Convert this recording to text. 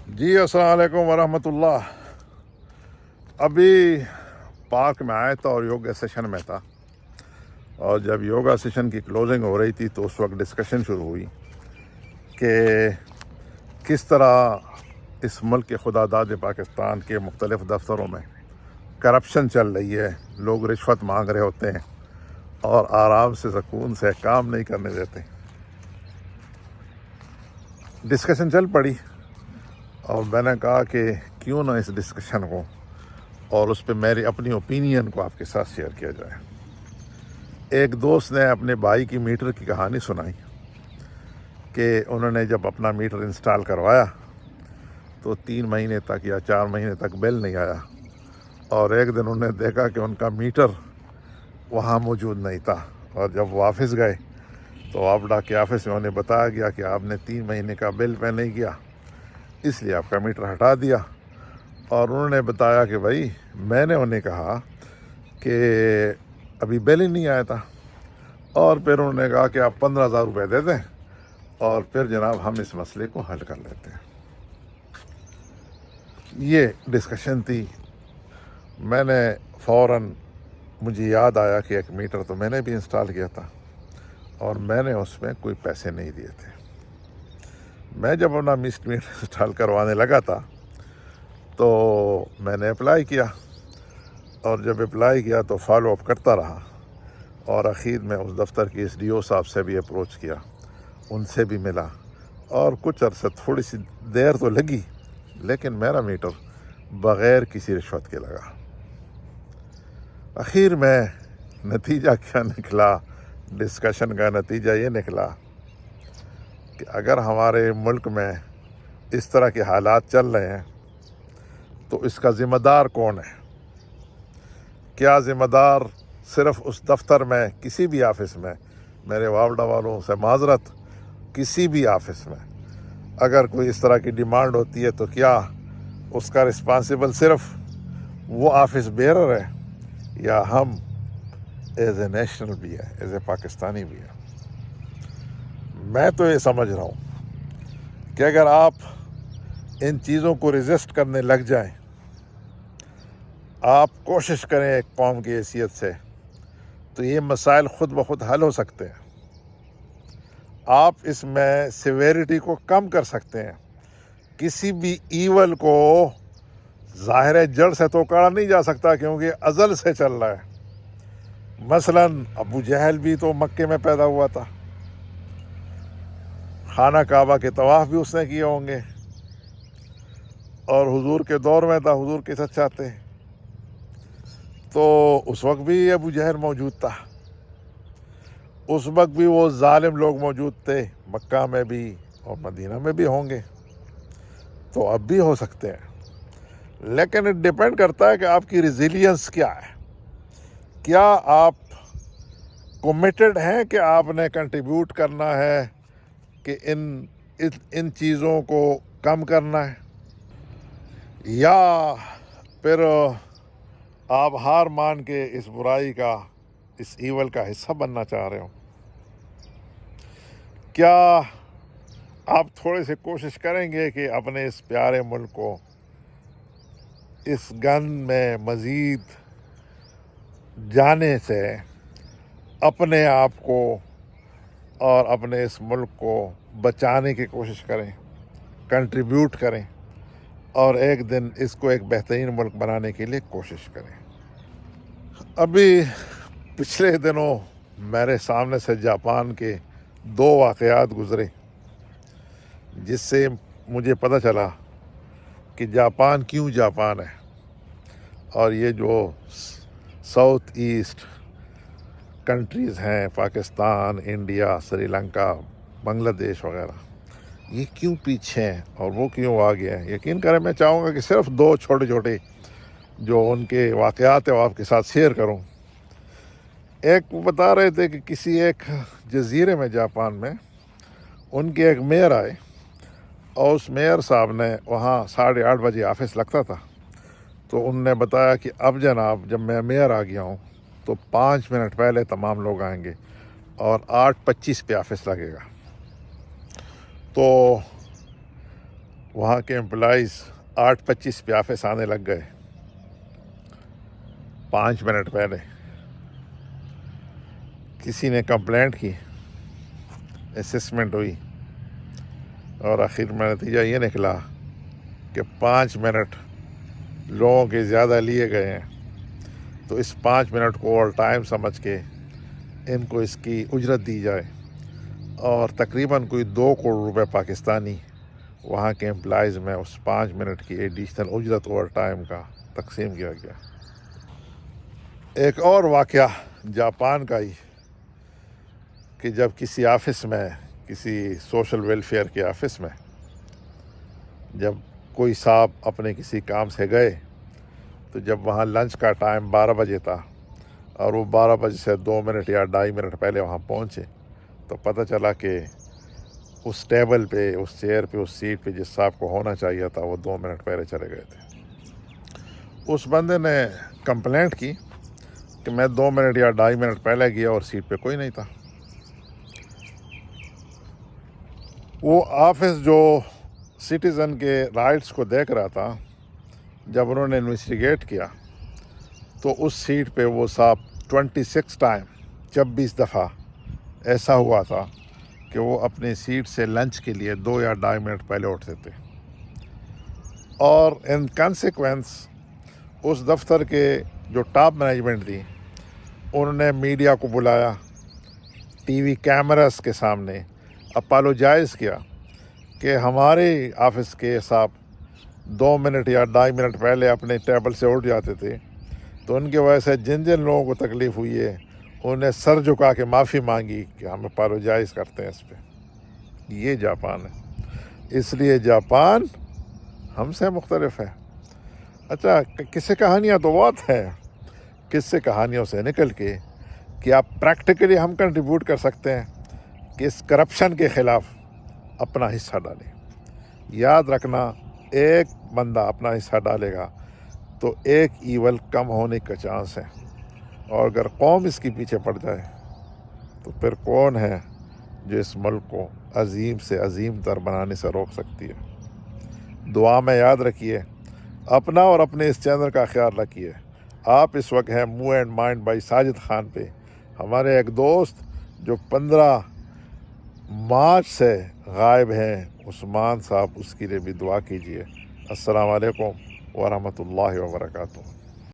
جی السلام علیکم ورحمۃ اللہ۔ ابھی پارک میں آیا تھا اور یوگا سیشن میں تھا، اور جب یوگا سیشن کی کلوزنگ ہو رہی تھی تو اس وقت ڈسکشن شروع ہوئی کہ کس طرح اس ملک کے خدا داد پاکستان کے مختلف دفتروں میں کرپشن چل رہی ہے، لوگ رشوت مانگ رہے ہوتے ہیں اور آرام سے سکون سے کام نہیں کرنے دیتے۔ ڈسکشن چل پڑی اور میں نے کہا کہ کیوں نہ اس ڈسکشن کو اور اس پہ میری اپنی اوپینین کو آپ کے ساتھ شیئر کیا جائے۔ ایک دوست نے اپنے بھائی کی میٹر کی کہانی سنائی کہ انہوں نے جب اپنا میٹر انسٹال کروایا تو 3 مہینے تک یا 4 مہینے تک بل نہیں آیا، اور ایک دن انہوں نے دیکھا کہ ان کا میٹر وہاں موجود نہیں تھا، اور جب وہ آفس گئے تو آپڈا کے آفس میں انہیں بتایا گیا کہ آپ نے 3 مہینے کا بل پے نہیں کیا، اس لیے آپ کا میٹر ہٹا دیا۔ اور انہوں نے بتایا کہ بھائی میں نے انہیں کہا کہ ابھی بل ہی نہیں آیا تھا، اور پھر انہوں نے کہا کہ آپ 15,000 روپے دے دیں اور پھر جناب ہم اس مسئلے کو حل کر لیتے ہیں۔ یہ ڈسکشن تھی۔ میں نے فوراً مجھے یاد آیا کہ ایک میٹر تو میں نے بھی انسٹال کیا تھا اور میں نے اس میں کوئی پیسے نہیں دیے تھے۔ میں جب اپنا میٹر انسٹال کروانے لگا تھا تو میں نے اپلائی کیا، اور جب اپلائی کیا تو فالو اپ کرتا رہا، اور اخیر میں اس دفتر کی ایس ڈی او صاحب سے بھی اپروچ کیا، ان سے بھی ملا، اور کچھ عرصہ تھوڑی سی دیر تو لگی لیکن میرا میٹر بغیر کسی رشوت کے لگا۔ اخیر میں نتیجہ کیا نکلا؟ ڈسکشن کا نتیجہ یہ نکلا کہ اگر ہمارے ملک میں اس طرح کے حالات چل رہے ہیں تو اس کا ذمہ دار کون ہے؟ کیا ذمہ دار صرف اس دفتر میں، کسی بھی آفس میں، میرے واوڈا والوں سے معذرت، کسی بھی آفس میں اگر کوئی اس طرح کی ڈیمانڈ ہوتی ہے تو کیا اس کا رسپانسبل صرف وہ آفس بیئرر ہے، یا ہم ایز اے نیشنل بھی ہے، ایز اے پاکستانی بھی ہے؟ میں تو یہ سمجھ رہا ہوں کہ اگر آپ ان چیزوں کو ریزسٹ کرنے لگ جائیں، آپ کوشش کریں ایک قوم کی حیثیت سے، تو یہ مسائل خود بخود حل ہو سکتے ہیں۔ آپ اس میں سیویرٹی کو کم کر سکتے ہیں۔ کسی بھی ایول کو ظاہر جڑ سے تو کاڑا نہیں جا سکتا کیونکہ ازل سے چل رہا ہے۔ مثلاً ابو جہل بھی تو مکے میں پیدا ہوا تھا، خانہ کعبہ کے طواف بھی اس نے کیے ہوں گے، اور حضور کے دور میں تھا، حضور کے ساتھ چاہتے تو اس وقت بھی ابو جہل موجود تھا، اس وقت بھی وہ ظالم لوگ موجود تھے، مکہ میں بھی اور مدینہ میں بھی ہوں گے، تو اب بھی ہو سکتے ہیں۔ لیکن ڈیپینڈ کرتا ہے کہ آپ کی ریزیلینس کیا ہے، کیا آپ کمیٹڈ ہیں کہ آپ نے کنٹریبیوٹ کرنا ہے کہ ان چیزوں کو کم کرنا ہے، یا پھر آپ ہار مان کے اس برائی کا، اس ایول کا حصہ بننا چاہ رہے ہو؟ کیا آپ تھوڑے سے کوشش کریں گے کہ اپنے اس پیارے ملک کو اس گن میں مزید جانے سے اپنے آپ کو اور اپنے اس ملک کو بچانے کی کوشش کریں، کنٹریبیوٹ کریں، اور ایک دن اس کو ایک بہترین ملک بنانے کے لیے کوشش کریں؟ ابھی پچھلے دنوں میرے سامنے سے جاپان کے 2 واقعات گزرے، جس سے مجھے پتہ چلا کہ جاپان کیوں جاپان ہے، اور یہ جو ساؤتھ ایسٹ کنٹریز ہیں، پاکستان، انڈیا، سری لنکا، بنگلہ دیش وغیرہ، یہ کیوں پیچھے ہیں اور وہ کیوں آگے ہیں؟ یقین کریں میں چاہوں گا کہ صرف 2 چھوٹے چھوٹے جو ان کے واقعات ہیں وہ آپ کے ساتھ شیئر کروں۔ ایک وہ بتا رہے تھے کہ کسی ایک جزیرے میں، جاپان میں، ان کے ایک میئر آئے، اور اس میئر صاحب نے وہاں 8:30 بجے آفس لگتا تھا، تو ان نے بتایا کہ اب جناب جب میں میئر آ گیا ہوں تو 5 منٹ پہلے تمام لوگ آئیں گے اور 8:25 پہ آفس لگے گا۔ تو وہاں کے امپلائیز 8:25 پہ آفس آنے لگ گئے، 5 منٹ پہلے۔ کسی نے کمپلینٹ کی، اسسمنٹ ہوئی، اور آخر میں نتیجہ یہ نکلا کہ 5 منٹ لوگوں کے زیادہ لیے گئے ہیں، تو اس 5 منٹ کو اوور ٹائم سمجھ کے ان کو اس کی اجرت دی جائے، اور تقریباً کوئی 2 کروڑ روپے پاکستانی وہاں کے امپلائیز میں اس 5 منٹ کی ایڈیشنل اجرت اوور ٹائم کا تقسیم کیا گیا۔ ایک اور واقعہ جاپان کا ہی، کہ جب کسی آفس میں، کسی سوشل ویلفیئر کے آفس میں جب کوئی صاحب اپنے کسی کام سے گئے، تو جب وہاں لنچ کا ٹائم 12 بجے تھا اور وہ 12 بجے سے 2 منٹ یا 2.5 منٹ پہلے وہاں پہنچے، تو پتہ چلا کہ اس ٹیبل پہ، اس چیئر پہ، اس سیٹ پہ جس صاحب کو ہونا چاہیے تھا وہ 2 منٹ پہلے چلے گئے تھے۔ اس بندے نے کمپلینٹ کی کہ میں 2 منٹ یا 2.5 منٹ پہلے گیا اور سیٹ پہ کوئی نہیں تھا۔ وہ آفس جو سٹیزن کے رائٹس کو دیکھ رہا تھا، جب انہوں نے انویسٹیگیٹ کیا تو اس سیٹ پہ وہ صاحب 26 ٹائم، 26 دفعہ ایسا ہوا تھا کہ وہ اپنی سیٹ سے لنچ کے لیے 2 یا 2.5 منٹ پہلے اٹھتے تھے، اور ان کانسیکوینس اس دفتر کے جو ٹاپ مینجمنٹ تھی انہوں نے میڈیا کو بلایا، ٹی وی کیمراز کے سامنے اپالوجائز کیا کہ ہمارے آفس کے صاحب 2 منٹ یا 2.5 منٹ پہلے اپنے ٹیبل سے اٹھ جاتے تھے، تو ان کی وجہ سے جن جن لوگوں کو تکلیف ہوئی ہے انہوں نے سر جھکا کے معافی مانگی کہ ہم اپالوجائز کرتے ہیں اس پہ۔ یہ جاپان ہے، اس لیے جاپان ہم سے مختلف ہے۔ اچھا، قصے کہانیاں تو بہت ہیں، قصے کہانیوں سے نکل کے کہ آپ پریکٹیکلی ہم کنٹریبیوٹ کر سکتے ہیں کہ اس کرپشن کے خلاف اپنا حصہ ڈالیں۔ یاد رکھنا، ایک بندہ اپنا حصہ ڈالے گا تو ایک ایول کم ہونے کا چانس ہے، اور اگر قوم اس کے پیچھے پڑ جائے تو پھر کون ہے جو اس ملک کو عظیم سے عظیم تر بنانے سے روک سکتی ہے؟ دعا میں یاد رکھیے، اپنا اور اپنے اس چینل کا خیال رکھیے۔ آپ اس وقت ہیں move and mind by Sajid Khan پہ۔ ہمارے ایک دوست جو 15 مارچ سے غائب ہیں، عثمان صاحب، اس کے لیے بھی دعا کیجیے۔ السلام علیکم ورحمۃ اللہ وبرکاتہ۔